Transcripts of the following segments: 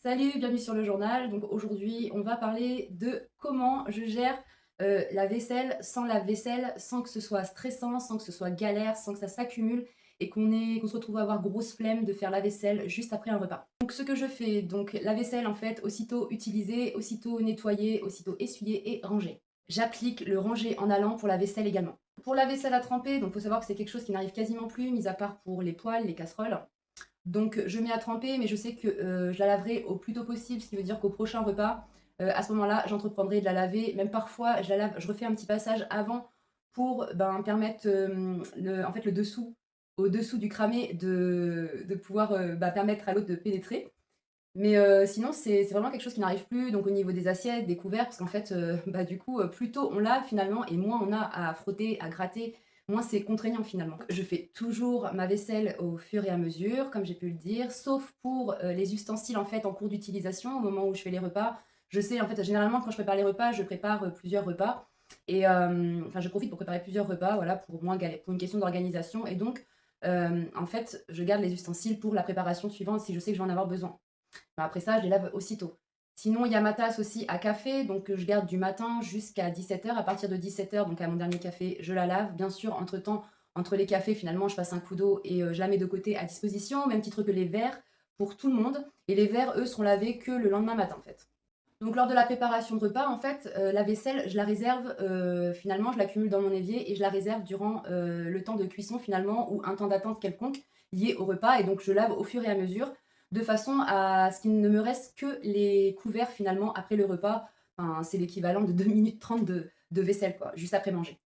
Salut, bienvenue sur le journal. Donc aujourd'hui, on va parler de comment je gère la vaisselle, sans que ce soit stressant, sans que ce soit galère, sans que ça s'accumule et qu'on se retrouve à avoir grosse flemme de faire la vaisselle juste après un repas. Donc ce que je fais, donc la vaisselle en fait, aussitôt utilisée, aussitôt nettoyée, aussitôt essuyée et rangée. J'applique le ranger en allant pour la vaisselle également. Pour la vaisselle à tremper, donc faut savoir que c'est quelque chose qui n'arrive quasiment plus, mis à part pour les poêles, les casseroles. Donc je mets à tremper, mais je sais que je la laverai au plus tôt possible, ce qui veut dire qu'au prochain repas, à ce moment-là, j'entreprendrai de la laver. Même parfois, je la lave, je refais un petit passage avant pour permettre en fait, le dessous, au-dessous du cramé, de pouvoir permettre à l'autre de pénétrer. Mais sinon, c'est vraiment quelque chose qui n'arrive plus. Donc au niveau des assiettes, des couverts, parce qu'en fait, du coup, plus tôt on lave finalement et moins on a à frotter, à gratter, moins c'est contraignant finalement. Je fais toujours ma vaisselle au fur et à mesure, comme j'ai pu le dire, sauf pour, les ustensiles en fait en cours d'utilisation, au moment où je fais les repas. Je sais en fait, généralement quand je prépare les repas, je prépare, plusieurs repas et enfin je profite pour préparer plusieurs repas, voilà, pour moins galérer, pour une question d'organisation et donc en fait, je garde les ustensiles pour la préparation suivante si je sais que je vais en avoir besoin. Bah, après ça, je les lave aussitôt. Sinon, il y a ma tasse aussi à café, donc je garde du matin jusqu'à 17 heures. À partir de 17 heures, donc à mon dernier café, je la lave. Bien sûr, entre-temps, entre les cafés, finalement, je passe un coup d'eau et je la mets de côté à disposition. Même titre que les verres pour tout le monde. Et les verres, eux, seront lavés que le lendemain matin, en fait. Donc lors de la préparation de repas, en fait, la vaisselle, je la réserve, finalement, je l'accumule dans mon évier et je la réserve durant, le temps de cuisson finalement ou un temps d'attente quelconque lié au repas et donc je lave au fur et à mesure, de façon à ce qu'il ne me reste que les couverts finalement après le repas. Enfin, c'est l'équivalent de 2 minutes 30 de vaisselle quoi, juste après manger.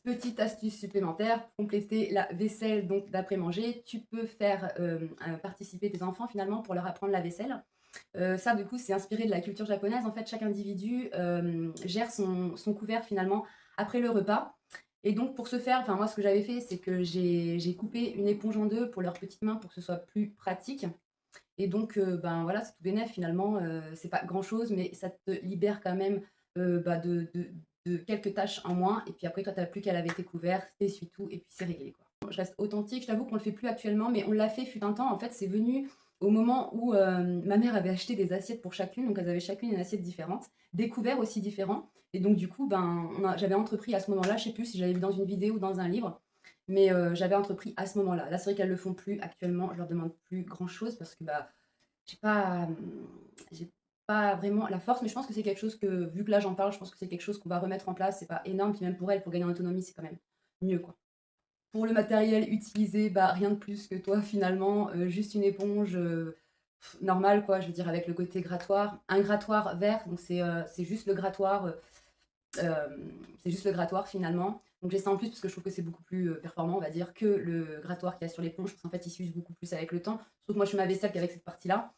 Petite astuce supplémentaire, pour compléter la vaisselle donc d'après-manger, tu peux faire, participer tes enfants finalement pour leur apprendre la vaisselle. Ça, du coup, c'est inspiré de la culture japonaise. En fait, chaque individu gère son couvert finalement après le repas. Et donc, pour ce faire, enfin, moi, ce que j'avais fait, c'est que j'ai coupé une éponge en deux pour leurs petites mains pour que ce soit plus pratique. Et donc, voilà, c'est tout bénef finalement. C'est pas grand-chose, mais ça te libère quand même de quelques tâches en moins. Et puis après, toi, tu n'as plus qu'à laver tes couverts, t'essuies tout, et puis c'est réglé, quoi. Je reste authentique. Je t'avoue qu'on le fait plus actuellement, mais on l'a fait fut un temps. En fait, c'est venu au moment où ma mère avait acheté des assiettes pour chacune. Donc, elles avaient chacune une assiette différente, des couverts aussi différents. Et donc, du coup, j'avais entrepris à ce moment-là, je sais plus si j'avais vu dans une vidéo ou dans un livre, mais j'avais entrepris à ce moment-là. Là, c'est vrai qu'elles le font plus actuellement. Je leur demande plus grand-chose parce que j'ai pas, j'ai pas vraiment la force, mais je pense que c'est quelque chose que, vu que là j'en parle, je pense que c'est quelque chose qu'on va remettre en place. C'est pas énorme, puis même pour elle, pour gagner en autonomie, c'est quand même mieux, quoi. Pour le matériel utilisé, rien de plus que toi finalement, juste une éponge, normale quoi, je veux dire avec le côté grattoir. Un grattoir vert, donc c'est juste le grattoir, c'est juste le grattoir finalement. Donc j'ai ça en plus parce que je trouve que c'est beaucoup plus, performant, on va dire, que le grattoir qu'il y a sur l'éponge, parce qu'en fait, il s'use beaucoup plus avec le temps. Surtout que moi je fais ma vaisselle qu'avec cette partie-là.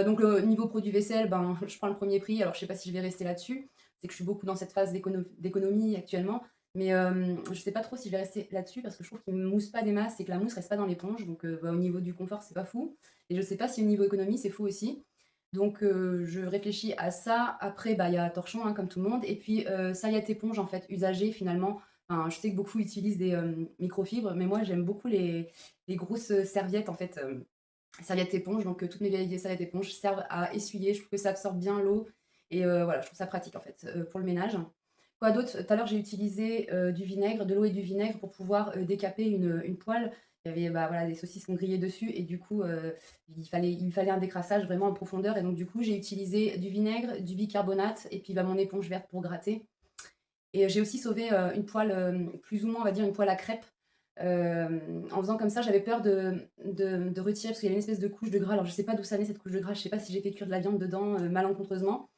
Donc niveau produit vaisselle, je prends le premier prix. Alors je sais pas si je vais rester là-dessus. C'est que je suis beaucoup dans cette phase d'économie actuellement. Mais je sais pas trop si je vais rester là-dessus parce que je trouve qu'il ne mousse pas des masses et que la mousse reste pas dans l'éponge. Donc au niveau du confort, c'est pas fou. Et je sais pas si au niveau économie, c'est fou aussi. Donc je réfléchis à ça. Après, il y a torchon, hein, comme tout le monde. Et puis serviette éponge, en fait, usagée finalement. Enfin, je sais que beaucoup utilisent des microfibres, mais moi j'aime beaucoup les grosses serviettes en fait. Serviette éponge, donc toutes mes vieilles serviettes éponges servent à essuyer. Je trouve que ça absorbe bien l'eau et voilà, je trouve ça pratique en fait, pour le ménage. Quoi d'autre? Tout à l'heure, j'ai utilisé, du vinaigre, de l'eau et du vinaigre pour pouvoir, décaper une poêle. Il y avait, voilà, des saucisses qu'on grillait dessus et du coup, il me fallait un décrassage vraiment en profondeur et donc du coup, j'ai utilisé du vinaigre, du bicarbonate et puis, mon éponge verte pour gratter. Et j'ai aussi sauvé, une poêle, plus ou moins, on va dire, une poêle à crêpes. En faisant comme ça, j'avais peur de retirer parce qu'il y avait une espèce de couche de gras. Alors je sais pas d'où ça venait cette couche de gras, je sais pas si j'ai fait cuire de la viande dedans, malencontreusement.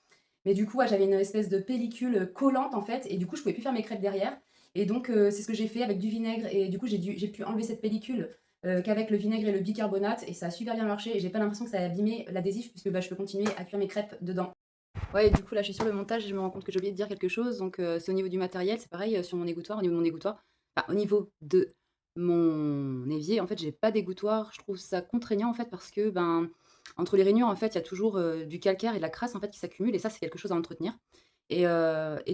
Mais du coup, ouais, j'avais une espèce de pellicule, collante en fait et du coup, je pouvais plus faire mes crêpes derrière et donc c'est ce que j'ai fait avec du vinaigre et du coup, j'ai pu enlever cette pellicule, qu'avec le vinaigre et le bicarbonate et ça a super bien marché et j'ai pas l'impression que ça a abîmé l'adhésif puisque, je peux continuer à cuire mes crêpes dedans. Ouais, et du coup, là, je suis sur le montage et je me rends compte que j'ai oublié de dire quelque chose. Donc, c'est au niveau du matériel, c'est pareil, sur mon égouttoir, au niveau de mon égouttoir. Au niveau de mon évier, en fait, j'ai pas d'égouttoir. Je trouve ça contraignant, en fait, parce que, entre les rainures, en fait, il y a toujours, du calcaire et de la crasse, en fait, qui s'accumule et ça, c'est quelque chose à entretenir. Et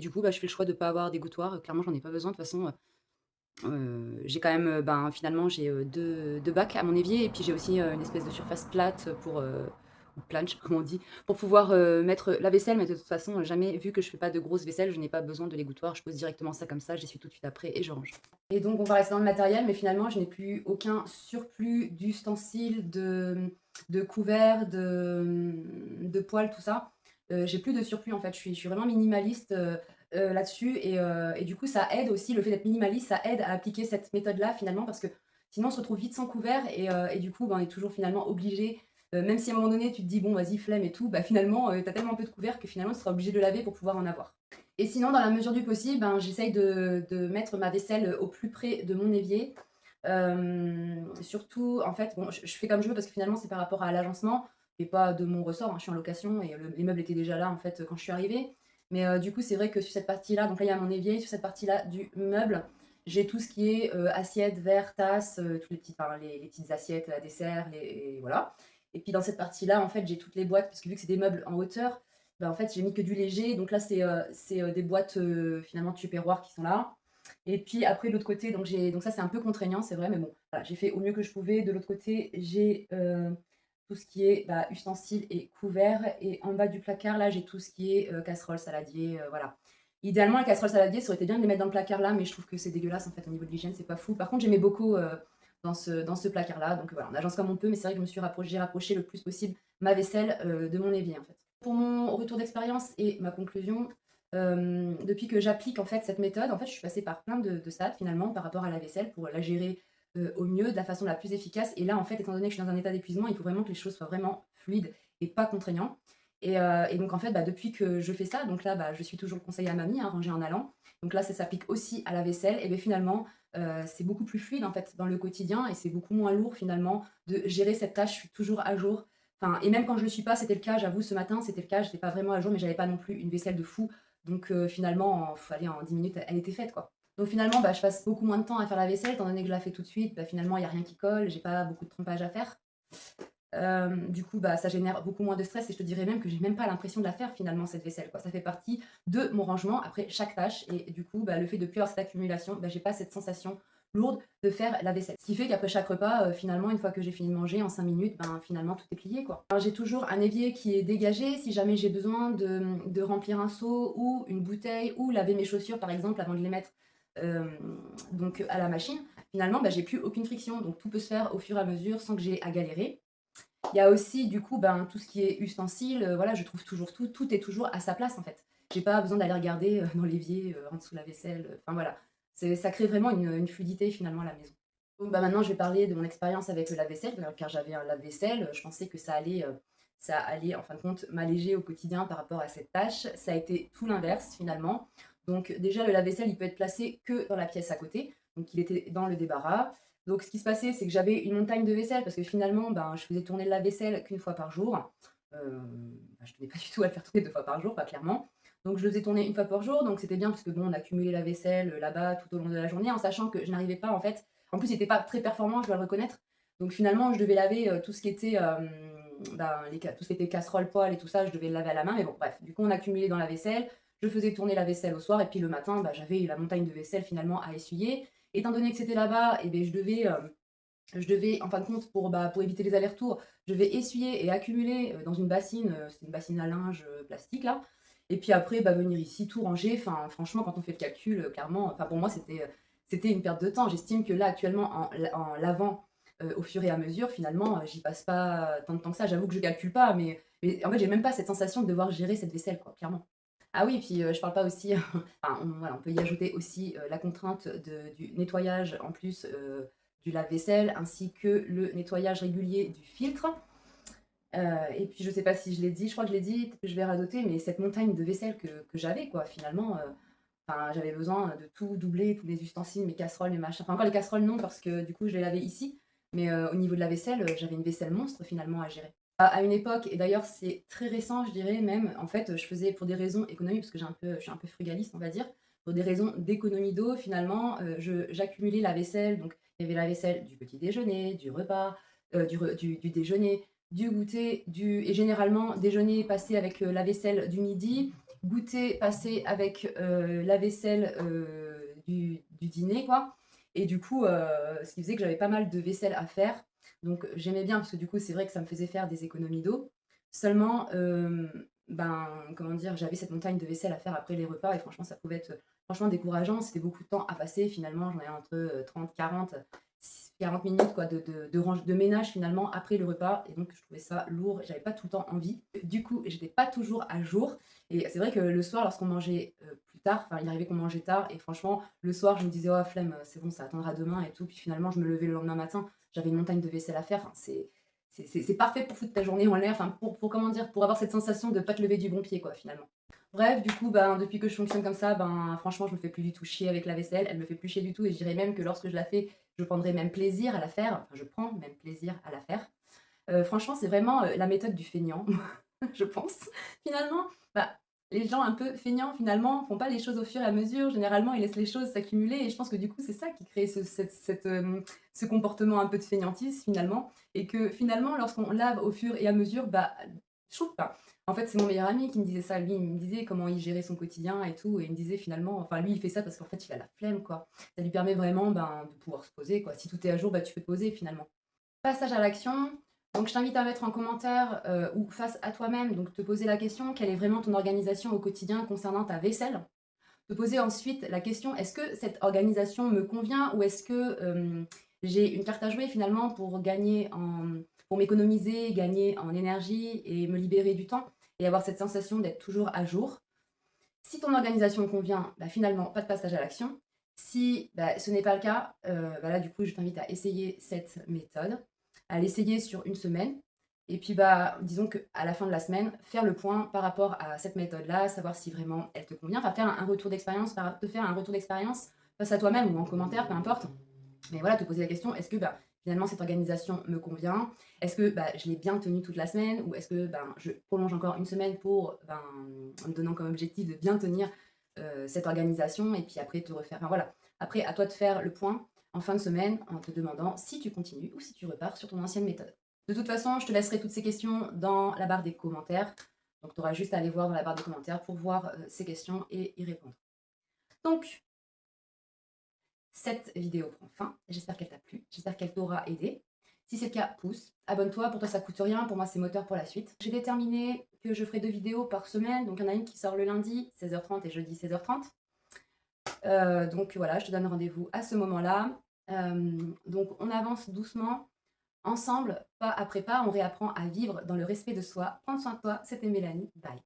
du coup, je fais le choix de pas avoir d'égouttoir. Clairement, j'en ai pas besoin. De toute façon, j'ai quand même, finalement, j'ai, 2 bacs à mon évier et puis j'ai aussi, une espèce de surface plate pour, ou plane, je sais pas comment on dit, pour pouvoir, mettre la vaisselle. Mais de toute façon, jamais vu que je fais pas de grosses vaisselles, je n'ai pas besoin de l'égouttoir. Je pose directement ça comme ça, j'essuie tout de suite après et je range. Et donc on va rester dans le matériel, mais finalement je n'ai plus aucun surplus d'ustensiles, de couverts, de poêles, tout ça. J'ai plus de surplus en fait, je suis vraiment minimaliste, là-dessus et du coup ça aide aussi le fait d'être minimaliste, ça aide à appliquer cette méthode-là finalement parce que sinon on se retrouve vite sans couvert et du coup, ben, on est toujours finalement obligé, même si à un moment donné tu te dis: «Bon vas-y flemme et tout», bah finalement, tu as tellement peu de couverts que finalement tu seras obligé de laver pour pouvoir en avoir. Et sinon dans la mesure du possible, ben, j'essaye de mettre ma vaisselle, au plus près de mon évier. Surtout en fait, bon je fais comme je veux parce que finalement c'est par rapport à l'agencement et pas de mon ressort, hein. Je suis en location et les meubles étaient déjà là en fait, quand je suis arrivée. Mais du coup, c'est vrai que sur cette partie-là, donc là, il y a mon évier, sur cette partie-là du meuble, j'ai tout ce qui est, assiettes, verres, tasses, tous les petites enfin les petites assiettes à dessert, les et voilà. Et puis dans cette partie-là, en fait, j'ai toutes les boîtes parce que vu que c'est des meubles en hauteur, bah, en fait, j'ai mis que du léger. Donc là, c'est des boîtes, finalement tupperware qui sont là. Et puis après de l'autre côté, donc ça, c'est un peu contraignant, c'est vrai, mais bon, voilà, j'ai fait au mieux que je pouvais. De l'autre côté, j'ai, tout ce qui est, bah, ustensiles et couverts et en bas du placard, là, j'ai tout ce qui est, casseroles, saladier, voilà. Idéalement, les casseroles saladier, ça aurait été bien de les mettre dans le placard là, mais je trouve que c'est dégueulasse en fait au niveau de l'hygiène, c'est pas fou. Par contre, j'aimais beaucoup, dans ce placard-là, donc voilà, on agence comme on peut, mais c'est vrai que je me suis rapprochée j'ai rapproché le plus possible ma vaisselle, de mon évier, en fait. Pour mon retour d'expérience et ma conclusion, depuis que j'applique en fait cette méthode, en fait, je suis passée par plein de stades finalement par rapport à la vaisselle pour la gérer, au mieux, de la façon la plus efficace. Et là, en fait, étant donné que je suis dans un état d'épuisement, il faut vraiment que les choses soient vraiment fluides et pas contraignant. Et donc en fait, bah, depuis que je fais ça, donc là, bah, je suis toujours le conseil à mamie, hein, ranger en allant. Donc là, ça s'applique aussi à la vaisselle et beh, finalement, c'est beaucoup plus fluide en fait dans le quotidien et c'est beaucoup moins lourd finalement de gérer cette tâche. Je suis toujours à jour. Enfin et même quand je le suis pas, c'était le cas, j'avoue ce matin, c'était le cas, j'étais pas vraiment à jour, mais j'avais pas non plus une vaisselle de fou. Donc finalement, allez, en 10 minutes, elle était faite, quoi. Donc finalement, bah, je passe beaucoup moins de temps à faire la vaisselle étant donné que je la fais tout de suite, bah, finalement, il y a rien qui colle, j'ai pas beaucoup de trompage à faire. Du coup, bah, ça génère beaucoup moins de stress et je te dirais même que j'ai même pas l'impression de la faire finalement cette vaisselle, quoi. Ça fait partie de mon rangement après chaque tâche et du coup, bah, le fait de plus avoir cette accumulation, bah, j'ai pas cette sensation lourde de faire la vaisselle. Ce qui fait qu'après chaque repas, finalement, une fois que j'ai fini de manger en 5 minutes, ben, finalement tout est plié, quoi. Alors j'ai toujours un évier qui est dégagé si jamais j'ai besoin de remplir un seau ou une bouteille ou laver mes chaussures par exemple avant de les mettre, hem, donc à la machine. Finalement, bah, j'ai plus aucune friction donc tout peut se faire au fur et à mesure sans que j'ai à galérer. Il y a aussi du coup, ben, tout ce qui est ustensiles, voilà, je trouve toujours tout est toujours à sa place en fait. J'ai pas besoin d'aller regarder, dans l'évier, en dessous de la vaisselle, enfin voilà. Ça crée vraiment une fluidité finalement à la maison. Donc bah, maintenant je vais parler de mon expérience avec le lave-vaisselle, car j'avais un lave-vaisselle, je pensais que ça allait en fin de compte m'alléger au quotidien par rapport à cette tâche. Ça a été tout l'inverse finalement. Donc déjà le lave-vaisselle, il peut être placé que dans la pièce à côté, donc il était dans le débarras. Donc ce qui se passait, c'est que j'avais une montagne de vaisselle parce que finalement, ben, je faisais tourner le lave-vaisselle qu'une fois par jour. Bah, je tenais pas du tout à le faire tourner 2 fois par jour, pas clairement. Donc je le faisais tourner une fois par jour, donc c'était bien parce que bon, on accumulait la vaisselle, là-bas tout au long de la journée en sachant que je n'arrivais pas en fait en plus il était pas très performant, je dois le reconnaître. Donc finalement, je devais laver, tout ce qui était, ben, tout ce qui était casserole, poêle et tout ça, je devais le laver à la main mais bon bref, du coup on accumulait dans la vaisselle. Je faisais tourner la vaisselle au soir et puis le matin, bah, j'avais la montagne de vaisselle finalement à essuyer. Étant donné que c'était là-bas et beh, je devais en fin de compte pour éviter les allers-retours, je devais essuyer et accumuler, dans une bassine, c'était une bassine à linge, plastique là et puis après, bah, venir ici tout ranger. Enfin franchement quand on fait le calcul, clairement, enfin pour moi c'était une perte de temps. J'estime que là actuellement en lavant, au fur et à mesure finalement, j'y passe pas tant de temps que ça. J'avoue que je calcule pas mais en fait j'ai même pas cette sensation de devoir gérer cette vaisselle quoi, clairement. Ah oui, puis, je parle pas aussi enfin, voilà, on peut y ajouter aussi, la contrainte du nettoyage en plus, du lave-vaisselle ainsi que le nettoyage régulier du filtre. Et puis je sais pas si je l'ai dit, je crois que je l'ai dit, peut-être que je vais radoter, mais cette montagne de vaisselle que j'avais quoi finalement, enfin j'avais besoin de tout doubler, tous les ustensiles, mes casseroles, mes machins. Enfin encore les casseroles non parce que du coup je les lavais ici, mais au niveau de la vaisselle, j'avais une vaisselle monstre finalement à gérer. À une époque et d'ailleurs c'est très récent je dirais même, en fait, je faisais pour des raisons économiques parce que je suis un peu frugaliste on va dire, pour des raisons d'économie d'eau finalement, j'accumulais la vaisselle donc il y avait la vaisselle du petit déjeuner, du repas, du déjeuner, du goûter, et généralement déjeuner passé avec, la vaisselle du midi, goûter passé avec, la vaisselle, du dîner quoi et du coup, ce qui faisait que j'avais pas mal de vaisselle à faire donc j'aimais bien parce que du coup, c'est vrai que ça me faisait faire des économies d'eau. Seulement, ben, comment dire? J'avais cette montagne de vaisselle à faire après les repas et franchement, ça pouvait être, franchement décourageant. C'était beaucoup de temps à passer finalement, j'en avais entre, 30-40, 40 minutes quoi de ménage finalement après le repas et donc je trouvais ça lourd et j'avais pas tout le temps envie. Du coup, j'étais pas toujours à jour et c'est vrai que le soir lorsqu'on mangeait, plus tard, enfin il arrivait qu'on mangeait tard et franchement le soir je me disais: «Oh flemme, c'est bon ça attendra demain et tout». Puis finalement je me levais le lendemain matin, j'avais une montagne de vaisselle à faire, enfin c'est parfait pour foutre ta journée en l'air, enfin pour comment dire? Pour avoir cette sensation de pas te lever du bon pied quoi, finalement. Bref, du coup, ben, depuis que je fonctionne comme ça, ben, franchement, je me fais plus du tout chier avec la vaisselle. Elle me fait plus chier du tout et je dirais même que lorsque je la fais, je prendrai même plaisir à la faire. Enfin, je prends même plaisir à la faire. Franchement, c'est vraiment, la méthode du feignant, je pense. Finalement, bah, les gens un peu feignants, finalement, font pas les choses au fur et à mesure. Généralement, ils laissent les choses s'accumuler et je pense que du coup, c'est ça qui crée ce comportement un peu de feignantise, finalement et que finalement, lorsqu'on lave au fur et à mesure, bah, je trouve pas. En fait, c'est mon meilleur ami qui me disait ça. Lui, il me disait comment il gérait son quotidien et tout et il me disait finalement enfin, lui, il fait ça parce qu'en fait, il a la flemme, quoi. Ça lui permet vraiment, ben, de pouvoir se poser, quoi. Si tout est à jour, bah, tu peux te poser, finalement. Passage à l'action. Donc, je t'invite à mettre en commentaire ou face à toi-même, donc te poser la question, quelle est vraiment ton organisation au quotidien concernant ta vaisselle? Te poser ensuite la question, est-ce que cette organisation me convient ou est-ce que j'ai une carte à jouer finalement pour m'économiser, gagner en énergie et me libérer du temps et avoir cette sensation d'être toujours à jour? Si ton organisation convient, bah, finalement, pas de passage à l'action. Si bah, ce n'est pas le cas, bah, là, du coup, je t'invite à essayer cette méthode, à l'essayer sur une semaine. Et puis, bah, disons qu'à la fin de la semaine, faire le point par rapport à cette méthode-là, savoir si vraiment elle te convient, enfin faire un retour d'expérience, te faire un retour d'expérience face à toi-même ou en commentaire, peu importe. Mais voilà, te poser la question, est-ce que bah, finalement cette organisation me convient? Est-ce que bah, je l'ai bien tenue toute la semaine? Ou est-ce que ben, je prolonge encore une semaine pour, ben, en me donnant comme objectif de bien tenir cette organisation et puis après te refaire. Enfin voilà, après à toi de faire le point en fin de semaine en te demandant si tu continues ou si tu repars sur ton ancienne méthode. De toute façon, je te laisserai toutes ces questions dans la barre des commentaires. Donc tu auras juste à aller voir dans la barre des commentaires pour voir ces questions et y répondre. Donc, cette vidéo prend fin. J'espère qu'elle t'a plu, j'espère qu'elle t'aura aidé. Si c'est le cas, pouce, abonne-toi, pour toi ça coûte rien, pour moi c'est moteur pour la suite. J'ai déterminé que je ferai 2 vidéos par semaine, donc il y en a une qui sort le lundi 16h30 et jeudi 16h30. Donc voilà, je te donne rendez-vous à ce moment-là. Donc on avance doucement, ensemble, pas après pas, on réapprend à vivre dans le respect de soi. Prends soin de toi, c'était Mélanie, bye.